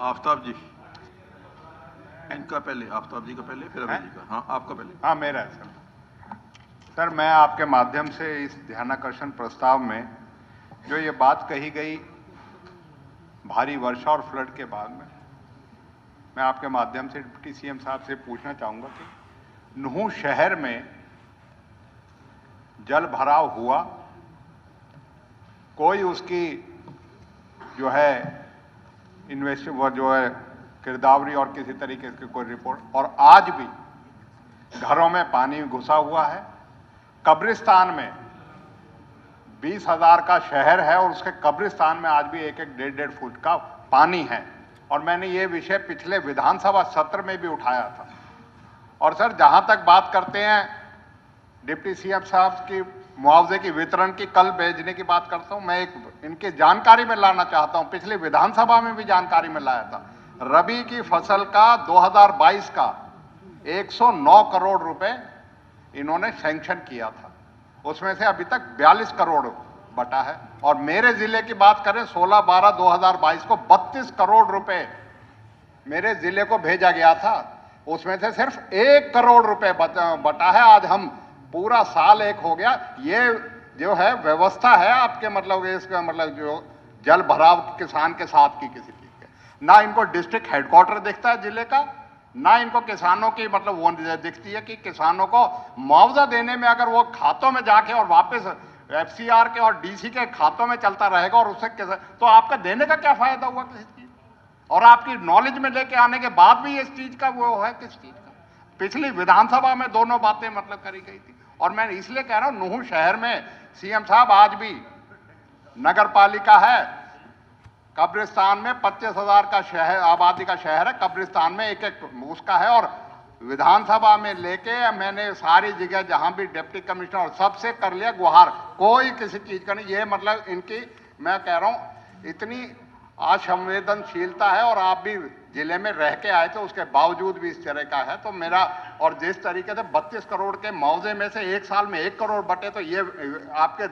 आफ्ताब जी, इनका पहले, आफ्ताब जी का पहले, फिर अभी जी का। हाँ, आपका पहले। हाँ, मेरा है सर। मैं आपके माध्यम से इस ध्यानाकर्षण प्रस्ताव में जो ये बात कही गई भारी वर्षा और फ्लड के बाद में, मैं आपके माध्यम से डिप्टी सीएम साहब से पूछना चाहूंगा कि नुहू शहर में जल भराव हुआ, कोई उसकी जो है वो जो है गिरदावरी और किसी तरीके की कोई रिपोर्ट, और आज भी घरों में पानी घुसा हुआ है। कब्रिस्तान में 20,000 का शहर है और उसके कब्रिस्तान में आज भी 1-1, 1.5 फुट का पानी है। और मैंने ये विषय पिछले विधानसभा सत्र में भी उठाया था। और सर, जहां तक बात करते हैं डिप्टी सीएम साहब की मुआवजे की वितरण की, कल भेजने की बात करता हूं, मैं एक इनकी जानकारी में लाना चाहता हूं। पिछली विधानसभा में भी जानकारी में लाया था। रबी की फसल का 2022 का 109 करोड़ रुपए इन्होंने सैंक्शन किया था, उसमें से अभी तक 42 करोड़ बटा है। और मेरे जिले की बात करें, 16/12/2022 को 32 करोड़ रुपए मेरे जिले को भेजा गया था, उसमें से सिर्फ 1 करोड़ रुपए बटा है। आज हम पूरा साल एक हो गया। ये जो है व्यवस्था है आपके, मतलब इसका मतलब जो जल भराव किसान के साथ की किसी चीज के, ना इनको डिस्ट्रिक्ट हेडक्वार्टर दिखता है जिले का, ना इनको किसानों की मतलब वो दिखती है कि किसानों को मुआवजा देने में अगर वो खातों में जाके और वापस एफसीआर के और डीसी के खातों में चलता रहेगा और उससे तो आपका देने का क्या फायदा हुआ किसी चीज, और आपकी नॉलेज में लेके आने के बाद भी इस चीज का वो है किस चीज का। पिछली विधानसभा में दोनों बातें मतलब करी गई थी। और मैं इसलिए कह रहा हूं, नुहू शहर में सीएम साहब आज भी नगर पालिका है, कब्रिस्तान में 25,000 का शहर आबादी का शहर है, कब्रिस्तान में 1-1 उसका है। और विधानसभा में लेके मैंने सारी जगह जहां भी डिप्टी कमिश्नर और सबसे कर लिया गुहार, कोई किसी चीज का नहीं। ये मतलब इनकी, मैं कह रहा हूं, इतनी असंवेदनशीलता है। और आप भी जिले में रह के आए थे, उसके बावजूद भी इस तरह का है। तो मेरा, और जिस तरीके से 32 करोड़ के मुआवजे में से एक साल में 1 करोड़ बटे, तो ये आपके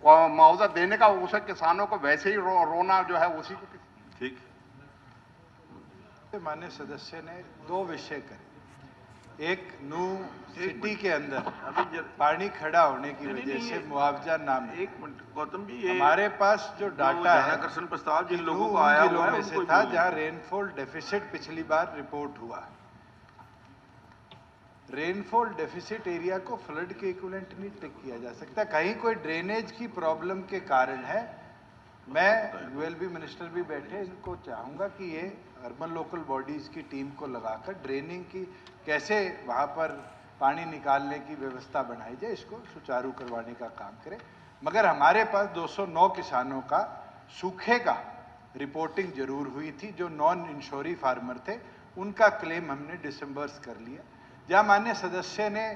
मुआवजा देने का उसे किसानों को वैसे ही रोना जो है उसी को। ठीक। माननीय सदस्य ने 2 विषय करे। एक, नू सिटी के अंदर अभी पानी खड़ा होने की वजह से मुआवजा ना मिले। एक मिनट गौतम जी, ये हमारे पास जो डाटा है ध्यानाकर्षण प्रस्ताव जिन लोगों को उन आया जिलों हुआ है में से उनको था बोलिए। जहां रेनफॉल डेफिसिट पिछली बार रिपोर्ट हुआ। रेनफॉल डेफिसिट एरिया को फ्लड के इक्विवेलेंट नहीं टिक किया जा सकता। कहीं कोई ड्रेनेज की प्रॉब्लम के कारण है। मैं यूएलबी मिनिस्टर भी बैठे, इनको चाहूंगा कि ये अर्बन लोकल बॉडीज की टीम को लगाकर ड्रेनिंग की कैसे वहां पर पानी निकालने की व्यवस्था बनाई जाए, इसको सुचारू करवाने का काम करें। मगर हमारे पास 209 किसानों का सूखे का रिपोर्टिंग जरूर हुई थी। जो नॉन इंश्योरी फार्मर थे उनका क्लेम हमने डिसम्बर्स कर लिया। जहां माननीय सदस्य ने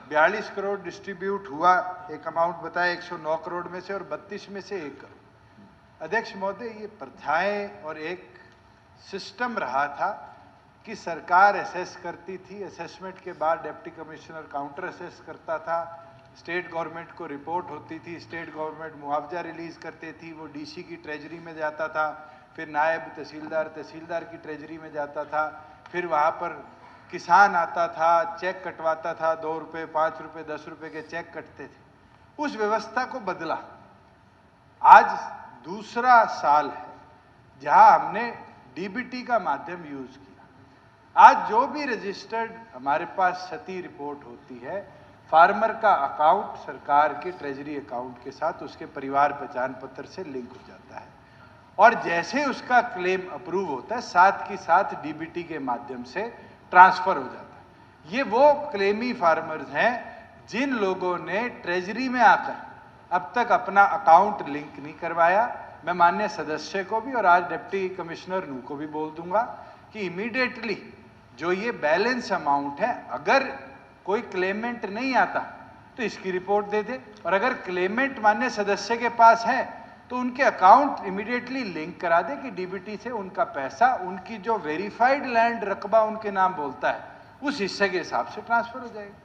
42 करोड़ डिस्ट्रीब्यूट हुआ, एक अमाउंट बताया 109 करोड़ में से, और 32 में से 1 करोड़। अध्यक्ष महोदय, ये प्रथाएं और एक सिस्टम रहा था कि सरकार असेस करती थी, असेसमेंट के बाद डिप्टी कमिश्नर काउंटर असेस करता था, स्टेट गवर्नमेंट को रिपोर्ट होती थी, स्टेट गवर्नमेंट मुआवजा रिलीज करती थी, वो डीसी की ट्रेजरी में जाता था, फिर नायब तहसीलदार की ट्रेजरी में जाता था, फिर वहाँ पर किसान आता था, चेक कटवाता था, 2 रुपये, 5 रुपये, 10 रुपये के चेक कटते थे। उस व्यवस्था को बदला। आज दूसरा साल है जहां हमने डीबीटी का माध्यम यूज किया। आज जो भी रजिस्टर्ड हमारे पास क्षति रिपोर्ट होती है, फार्मर का अकाउंट सरकार के ट्रेजरी अकाउंट के साथ उसके परिवार पहचान पत्र से लिंक हो जाता है, और जैसे उसका क्लेम अप्रूव होता है साथ ही साथ डीबीटी के माध्यम से ट्रांसफर हो जाता है। ये वो क्लेमी फार्मर्स हैं जिन लोगों ने ट्रेजरी में आकर अब तक अपना अकाउंट लिंक नहीं करवाया। मैं माननीय सदस्य को भी और आज डिप्टी कमिश्नर नू को भी बोल दूंगा कि इमीडिएटली जो ये बैलेंस अमाउंट है, अगर कोई क्लेमेंट नहीं आता तो इसकी रिपोर्ट दे दे, और अगर क्लेमेंट माननीय सदस्य के पास है तो उनके अकाउंट इमीडिएटली लिंक करा दे कि डीबीटी से उनका पैसा, उनकी जो वेरीफाइड लैंड रकबा उनके नाम बोलता है, उस हिस्से के हिसाब से ट्रांसफर हो जाएगा।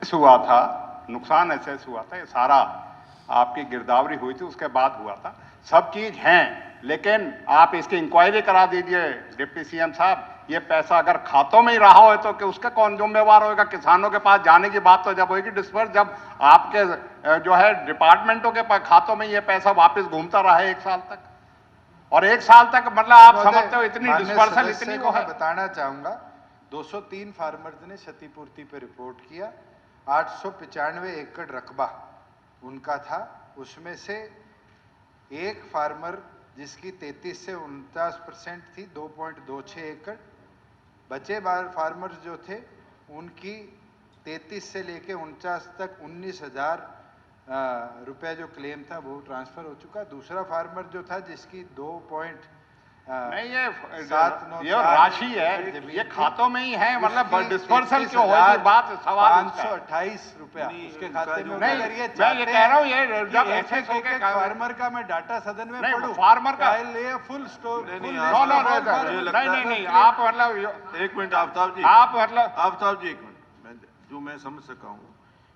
हुआ था, नुकसान ऐसे हुआ था, ये सारा आपकी गिरदावरी हुई थी उसके बाद हुआ था। सब चीज हैं, लेकिन आप इसकी इंक्वायरी करा दीजिए डिप्टी सीएम साहब। ये पैसा अगर खातों में ही रहा हो तो कि उसका कौन जिम्मेवार होगा? किसानों के पास जाने की बात तो जब होगी डिस्पर्स, जब आपके जो है डिपार्टमेंटों के पास खातों में ये पैसा वापस घूमता रहा है 1 साल तक, और 1 साल तक मतलब आप समझते हो इतनी डिस्पर्सल इतनी वो है। बताना चाहूंगा 203 फार्मर्स ने क्षतिपूर्ति पे रिपोर्ट किया। 895 एकड़ रकबा उनका था, उसमें से एक फार्मर जिसकी 33 से 49% थी 2.26 एकड़, बचे बार फार्मर्स जो थे उनकी 33 से लेके 49 तक 19,000 रुपया जो क्लेम था वो ट्रांसफर हो चुका। दूसरा फार्मर जो था जिसकी 2.7 नहीं ये राशि है, ये खातों में ही है, मतलब डिस्पर्सल क्यों होगी? बात सवाल 528 रुपया उसके खाते में। नहीं, मैं ये कह रहा हूँ ये जब ऐसे फार्मर का मैं डाटा सदन में पढ़ूं, फार्मर का फुल स्टोर नहीं, आप मतलब 1 मिनट आफ्ताब जी, आप मतलब आफ्ताब जी 1 मिनट, जो मैं समझ सका हूँ,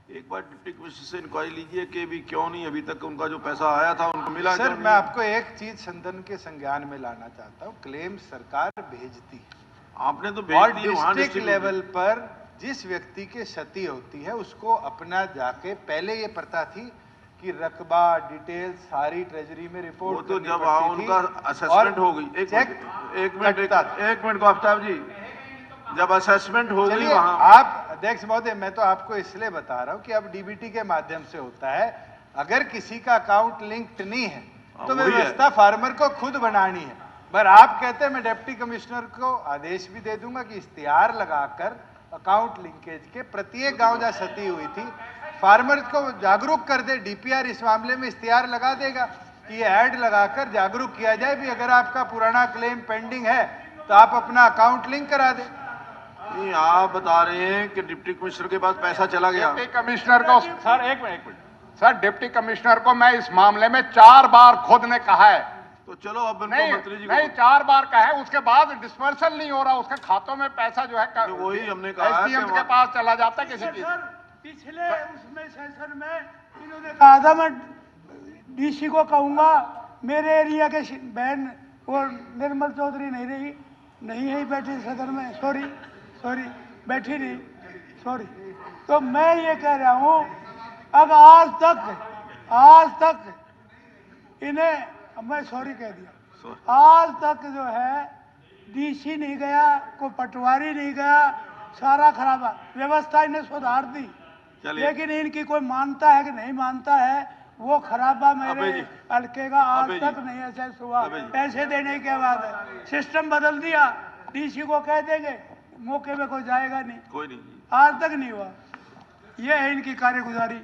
एक बार डिप्टी कमिश्नर से इंक्वायरी लीजिए कि भी क्यों नहीं अभी तक उनका जो पैसा आया था उनको मिला। सर मैं आपको एक चीज सदन के संज्ञान में लाना चाहता हूँ, क्लेम सरकार भेजती है, आपने तो और भेज दी वहां डिस्ट्रिक्ट लेवल पर जिस व्यक्ति के क्षति होती है उसको अपना जाके, पहले ये प्रथा थी कि रकबा डिटेल सारी ट्रेजरी में रिपोर्ट वो तो करनी जब पड़ती उनका थी, असेसमेंट और हो गई। एक मिनट को आफ्ताब जी, जब असेसमेंट हो गई चलिए वहां, आप अध्यक्ष महोदय, मैं तो आपको इसलिए बता रहा हूं कि अब डीबीटी के माध्यम से होता है। अगर किसी का अकाउंट लिंक्ड नहीं है तो वही है। व्यवस्था फार्मर को खुद बनानी है। पर आप कहते हैं मैं डिप्टी कमिश्नर को आदेश भी दे दूंगा कि इश्तिहार लगाकर अकाउंट लिंकेज के प्रत्येक गांव जहां क्षति हुई थी फार्मर को जागरूक कर दे। डीपीआर इस मामले में इश्तिहार लगा देगा कि ये ऐड लगाकर जागरूक किया जाए भी अगर आपका पुराना क्लेम पेंडिंग है तो आप अपना अकाउंट लिंक करा दें। नहीं आप बता रहे हैं कि डिप्टी कमिश्नर के पास पैसा चला गया। डिप्टी कमिश्नर को सर एक मिनट सर, डिप्टी कमिश्नर को मैं इस मामले में 4 बार खुद ने कहा है। तो चलो अब नहीं, मंत्री जी नहीं 4 बार कहा है, उसके बाद डिस्पर्सल नहीं हो रहा, उसके खातों में पैसा जो है वही हमने कहा एसडीएम के पास चला जाता है किसी चीज। पिछले उसमें सेशन में इन्होंने कहा था मैं डीसी को कहूंगा मेरे एरिया के बहन और निर्मल चौधरी नहीं है बैठी सदन में, सॉरी बैठी नहीं, सॉरी। तो मैं ये कह रहा हूँ अब आज तक इन्हें, मैं सॉरी कह दिया, आज तक जो है डीसी नहीं गया, कोई पटवारी नहीं गया, सारा खराब है। व्यवस्था इन्हें सुधार दी, लेकिन इनकी कोई मानता है कि नहीं मानता है वो खराबा मेरे हल्के का आज तक नहीं असेस हुआ। पैसे देने के बाद सिस्टम बदल दिया, डीसी को कह देंगे मौके पे कोई जाएगा नहीं, कोई नहीं, आज तक नहीं हुआ। ये है इनकी कार्यगुजारी।